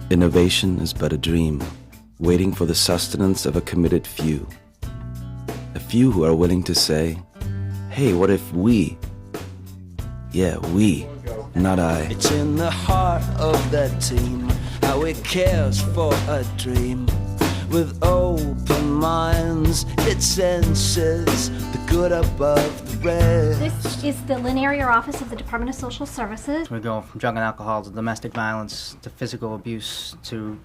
Innovation is but a dream, waiting for the sustenance of a committed few. A few who are willing to say, hey, what if we? Yeah, we, not I. It's in the heart of that team, how it cares for a dream. With open minds, it senses the good above the rest. This is the Lynn Area Office of the Department of Social Services. We go from drug and alcohol to domestic violence to physical abuse to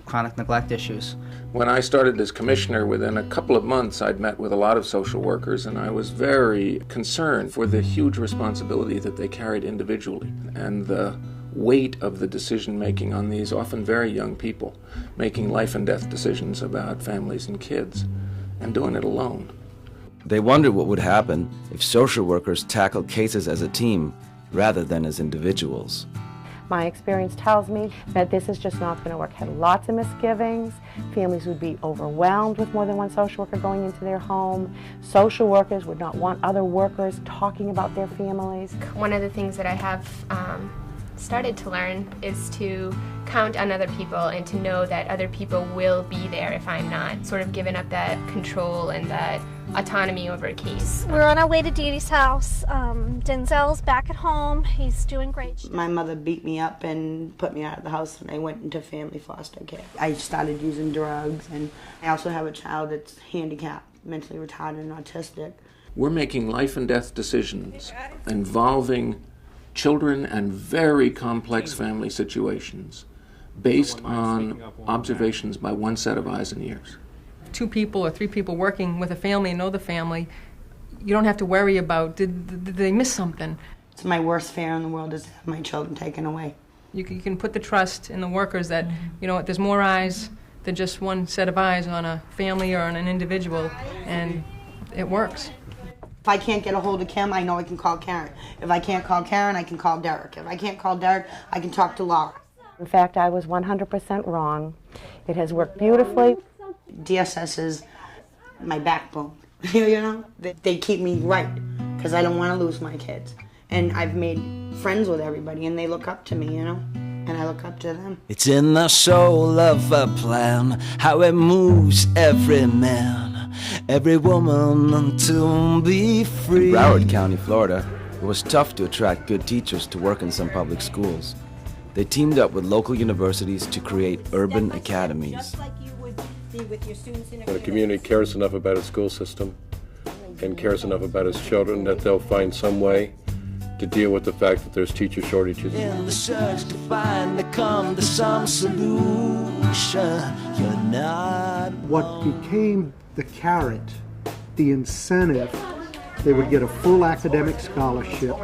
chronic neglect issues. When I started as commissioner, within a couple of months I'd met with a lot of social workers, and I was very concerned for the huge responsibility that they carried individually and the weight of the decision-making on these often very young people, making life and death decisions about families and kids, and doing it alone. They wondered what would happen if social workers tackled cases as a team rather than as individuals. My experience tells me that this is just not going to work. Had lots of misgivings. Families would be overwhelmed with more than one social worker going into their home. Social workers would not want other workers talking about their families. One of the things that I have started to learn is to count on other people and to know that other people will be there if I'm not, sort of giving up that control and that autonomy over a case. We're on our way to Dee Dee's house. Denzel's back at home. He's doing great. My mother beat me up and put me out of the house when I went into family foster care. I started using drugs, and I also have a child that's handicapped, mentally retarded and autistic. We're making life and death decisions involving children and very complex family situations based on observations by one set of eyes and ears. 2 people or 3 people working with a family and know the family, you don't have to worry about, did they miss something? It's my worst fear in the world is to have my children taken away. You can put the trust in the workers that, you know, there's more eyes than just one set of eyes on a family or on an individual, and it works. If I can't get a hold of Kim, I know I can call Karen. If I can't call Karen, I can call Derek. If I can't call Derek, I can talk to Laura. In fact, I was 100% wrong. It has worked beautifully. DSS is my backbone, you know? They keep me right, because I don't want to lose my kids. And I've made friends with everybody, and they look up to me, you know? And I look up to them. It's in the soul of a plan, how it moves every man, every woman to be free. In Broward County, Florida, it was tough to attract good teachers to work in some public schools. They teamed up with local universities to create urban academies. When a community cares enough about its school system and cares enough about its children that they'll find some way to deal with the fact that there's teacher shortages. In the search to find to come to some solution, you're not what became the carrot, the incentive, they would get a full academic scholarship,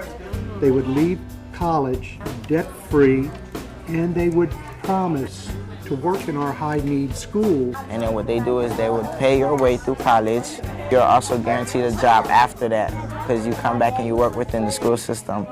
they would leave college debt-free, and they would promise to work in our high-need school. And then what they do is they would pay your way through college. You're also guaranteed a job after that because you come back and you work within the school system.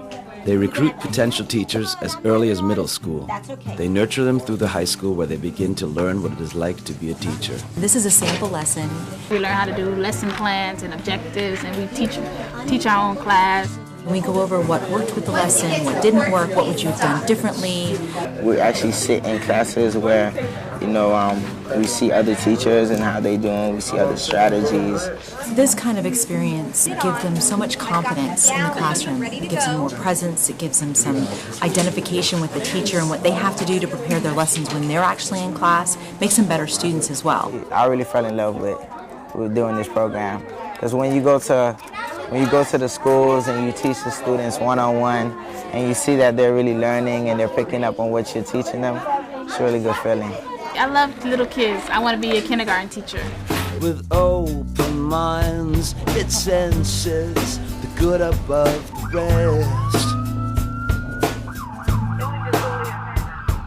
They recruit potential teachers as early as middle school. They nurture them through the high school where they begin to learn what it is like to be a teacher. This is a sample lesson. We learn how to do lesson plans and objectives, and we teach our own class. We go over what worked with the lesson, what didn't work, what would you have done differently. We actually sit in classes where, you know, we see other teachers and how they doing, we see other strategies. This kind of experience gives them so much confidence in the classroom. It gives them more presence, it gives them some identification with the teacher and what they have to do to prepare their lessons when they're actually in class, makes them better students as well. I really fell in love with doing this program, because when you go to the schools and you teach the students one-on-one and you see that they're really learning and they're picking up on what you're teaching them, it's a really good feeling. I love little kids. I want to be a kindergarten teacher. With open minds, it senses the good above the rest.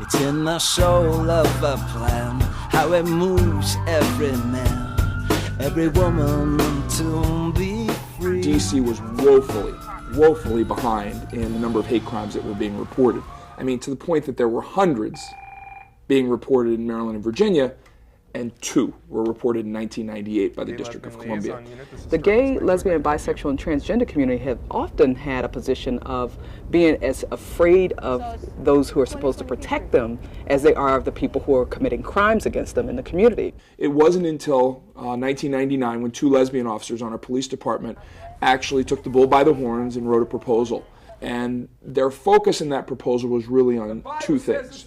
It's in the soul of a plan, how it moves every man, every woman to be free. DC was woefully behind in the number of hate crimes that were being reported. I mean, to the point that there were hundreds being reported in Maryland and Virginia, and 2 were reported in 1998 by the District of Columbia. The gay, lesbian, bisexual, and transgender community have often had a position of being as afraid of those who are supposed to protect them as they are of the people who are committing crimes against them in the community. It wasn't until 1999 when 2 lesbian officers on our police department actually took the bull by the horns and wrote a proposal. And their focus in that proposal was really on 2 things.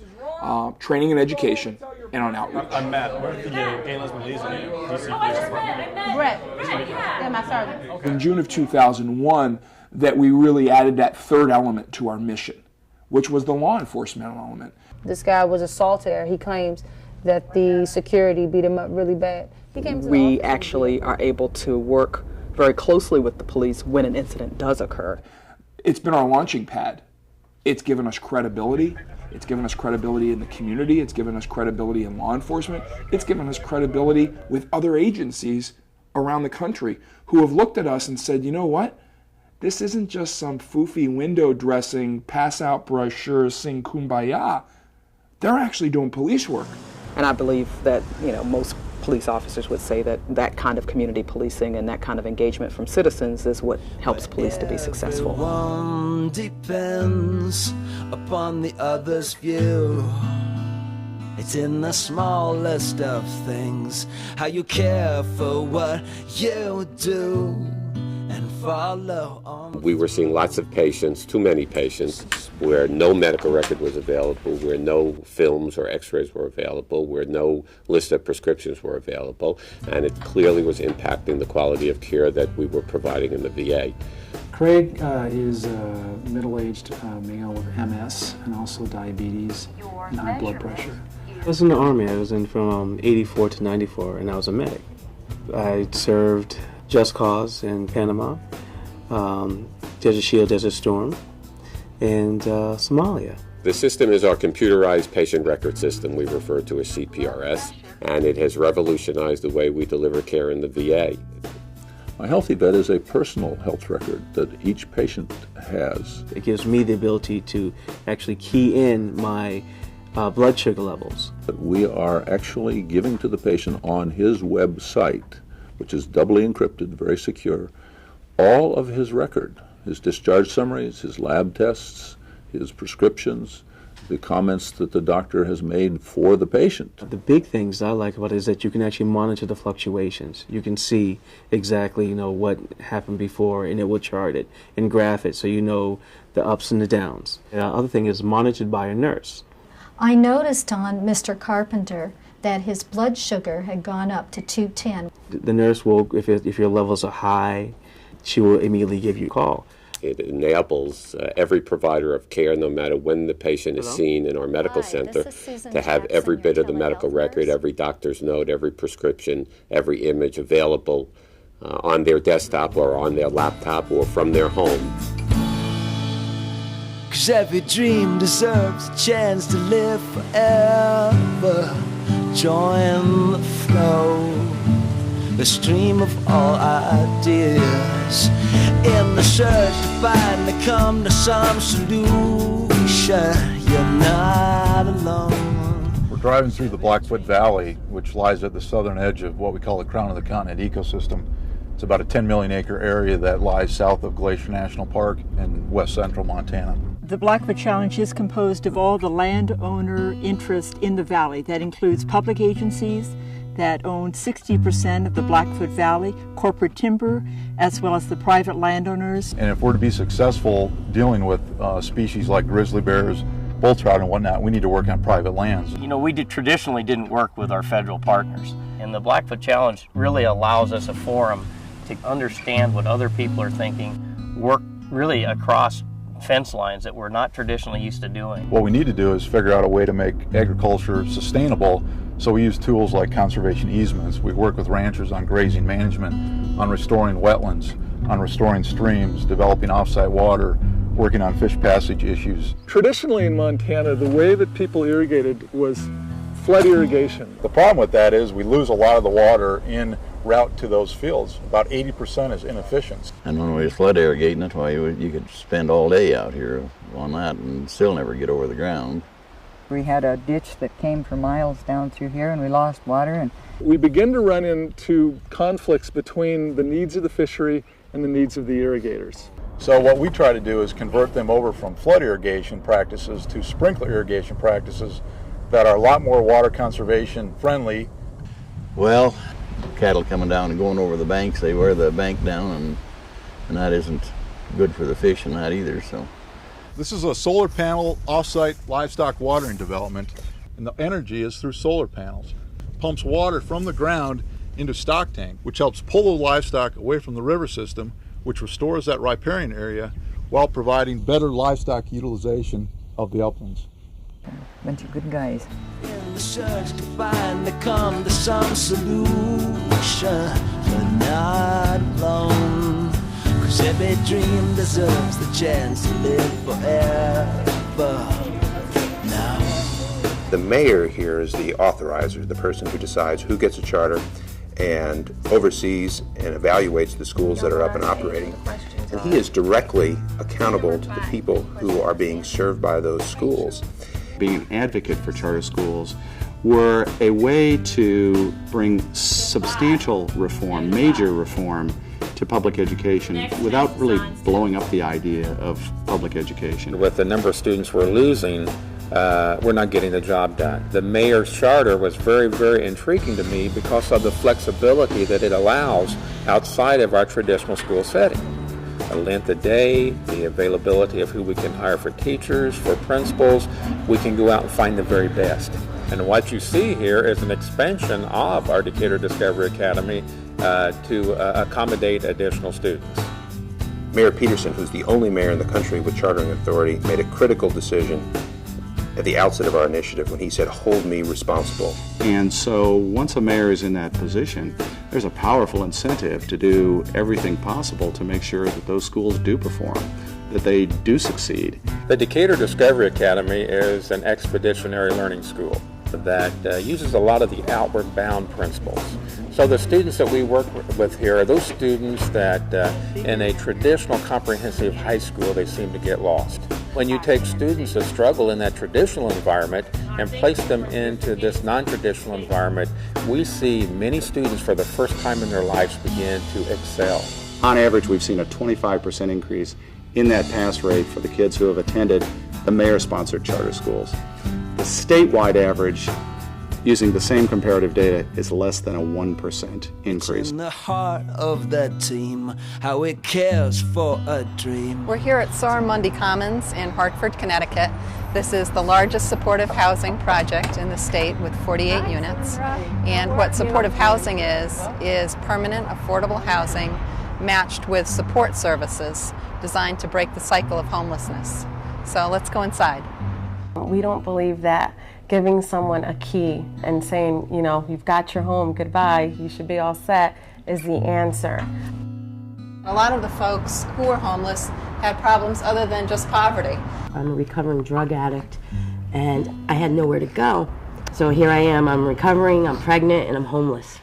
Training and education, and on outreach. I'm Matt. We're the Gay Lesbian Liaison at DC Police Department. Brett. Yeah, my sergeant. In June of 2001, that we really added that 3rd element to our mission, which was the law enforcement element. This guy was assaulted. He claims that the security beat him up really bad. We actually are able to work very closely with the police when an incident does occur. It's been our launching pad. It's given us credibility. It's given us credibility in the community. It's given us credibility in law enforcement. It's given us credibility with other agencies around the country who have looked at us and said, you know what? This isn't just some foofy window dressing, pass out brochures, sing kumbaya. They're actually doing police work. And I believe that, most police officers would say that that kind of community policing and that kind of engagement from citizens is what helps police to be successful. Everyone depends upon the other's view. It's in the smallest of things, how you care for what you do and follow on. We were seeing lots of patients, too many patients, where no medical record was available, where no films or x-rays were available, where no list of prescriptions were available, and it clearly was impacting the quality of care that we were providing in the VA. Craig is a middle-aged male with MS and also diabetes and high blood pressure. I was in the Army. I was in from 84 to 94, and I was a medic. I served Just Cause in Panama, Desert Shield, Desert Storm, and Somalia. The system is our computerized patient record system we refer to as CPRS, and it has revolutionized the way we deliver care in the VA. My Healthy Bed is a personal health record that each patient has. It gives me the ability to actually key in my blood sugar levels. We are actually giving to the patient on his website, which is doubly encrypted, very secure, all of his record, his discharge summaries, his lab tests, his prescriptions, the comments that the doctor has made for the patient. The big things I like about it is that you can actually monitor the fluctuations. You can see exactly, what happened before, and it will chart it and graph it so you know the ups and the downs. The other thing is monitored by a nurse. I noticed on Mr. Carpenter that his blood sugar had gone up to 210. The nurse will, if your levels are high, she will immediately give you a call. It enables every provider of care, no matter when the patient is seen in our medical center, to have every bit of the medical record, every doctor's note, every prescription, every image available on their desktop or on their laptop or from their home. 'Cause every dream deserves a chance to live forever. Join the flow, the stream of all ideas, in the search to find to come to some solution. You're not alone. We're driving through the Blackfoot Valley, which lies at the southern edge of what we call the Crown of the Continent ecosystem. It's about a 10 million acre area that lies south of Glacier National Park in west central Montana. The Blackfoot Challenge is composed of all the landowner interest in the valley. That includes public agencies that own 60% of the Blackfoot Valley, corporate timber, as well as the private landowners. And if we're to be successful dealing with species like grizzly bears, bull trout and whatnot, we need to work on private lands. We traditionally didn't work with our federal partners. And the Blackfoot Challenge really allows us a forum to understand what other people are thinking, work really across fence lines that we're not traditionally used to doing. What we need to do is figure out a way to make agriculture sustainable, so we use tools like conservation easements. We work with ranchers on grazing management, on restoring wetlands, on restoring streams, developing offsite water, working on fish passage issues. Traditionally in Montana, the way that people irrigated was flood irrigation. The problem with that is we lose a lot of the water in route to those fields. About 80% is inefficient. And when we was flood irrigating, that's why you could spend all day out here on that and still never get over the ground. We had a ditch that came for miles down through here, and we lost water. And we begin to run into conflicts between the needs of the fishery and the needs of the irrigators. So what we try to do is convert them over from flood irrigation practices to sprinkler irrigation practices that are a lot more water conservation friendly. Well, cattle coming down and going over the banks, they wear the bank down, and that isn't good for the fish and that either. So this is a solar panel off-site livestock watering development, and the energy is through solar panels. Pumps water from the ground into stock tank, which helps pull the livestock away from the river system, which restores that riparian area while providing better livestock utilization of the uplands. Bunch of good guys. In the search to find, they come to some solution, but not alone. 'Cause every dream deserves the chance to live forever. Now, the mayor here is the authorizer, the person who decides who gets a charter and oversees and evaluates the schools that are up and operating. And he is directly accountable to the people who are being served by those schools. Being an advocate for charter schools were a way to bring substantial reform, major reform, to public education without really blowing up the idea of public education. With the number of students we're losing, we're not getting the job done. The mayor's charter was very, very intriguing to me because of the flexibility that it allows outside of our traditional school setting. The length of day, the availability of who we can hire for teachers, for principals, we can go out and find the very best. And what you see here is an expansion of our Decatur Discovery Academy to accommodate additional students. Mayor Peterson, who's the only mayor in the country with chartering authority, made a critical decision at the outset of our initiative when he said, "Hold me responsible." And so once a mayor is in that position, there's a powerful incentive to do everything possible to make sure that those schools do perform, that they do succeed. The Decatur Discovery Academy is an expeditionary learning school that uses a lot of the outward bound principles. So the students that we work with here are those students that in a traditional comprehensive high school, they seem to get lost. When you take students that struggle in that traditional environment and place them into this non-traditional environment, we see many students for the first time in their lives begin to excel. On average, we've seen a 25% increase in that pass rate for the kids who have attended the mayor-sponsored charter schools. The statewide average, using the same comparative data, is less than a 1% increase. in the heart of that team, how it cares for a dream. We're here at Soramundi Commons in Hartford, Connecticut. This is the largest supportive housing project in the state with 48 units. And what supportive housing is permanent, affordable housing matched with support services designed to break the cycle of homelessness. So let's go inside. We don't believe that giving someone a key and saying, you know, you've got your home, goodbye, you should be all set, is the answer. A lot of the folks who were homeless had problems other than just poverty. I'm a recovering drug addict, and I had nowhere to go. So here I am, I'm recovering, I'm pregnant, and I'm homeless.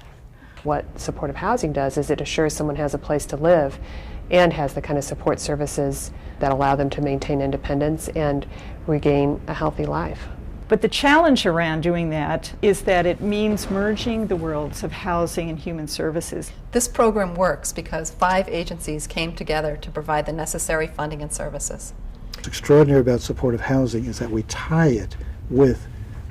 What supportive housing does is it assures someone has a place to live and has the kind of support services that allow them to maintain independence and regain a healthy life. But the challenge around doing that is that it means merging the worlds of housing and human services. This program works because 5 agencies came together to provide the necessary funding and services. What's extraordinary about supportive housing is that we tie it with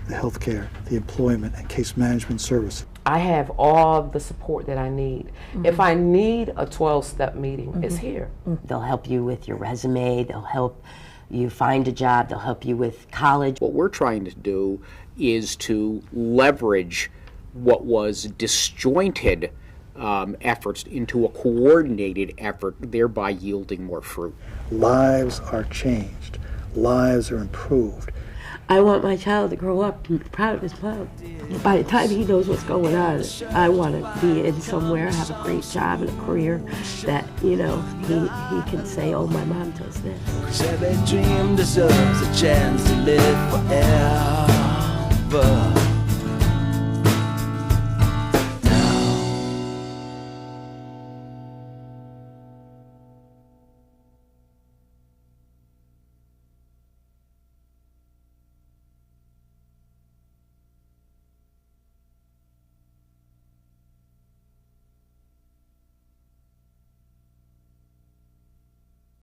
the health care, the employment, and case management services. I have all the support that I need. Mm-hmm. If I need a 12-step meeting, it's here. They'll help you with your resume, they'll help you find a job, they'll help you with college. What we're trying to do is to leverage what was disjointed efforts into a coordinated effort, thereby yielding more fruit. Lives are changed. Lives are improved. I want my child to grow up proud of his mom. By the time he knows what's going on, I want to be in somewhere, have a great job and a career that, you know, he can say, oh, my mom does this. 'Cause every dream deserves a chance to live forever.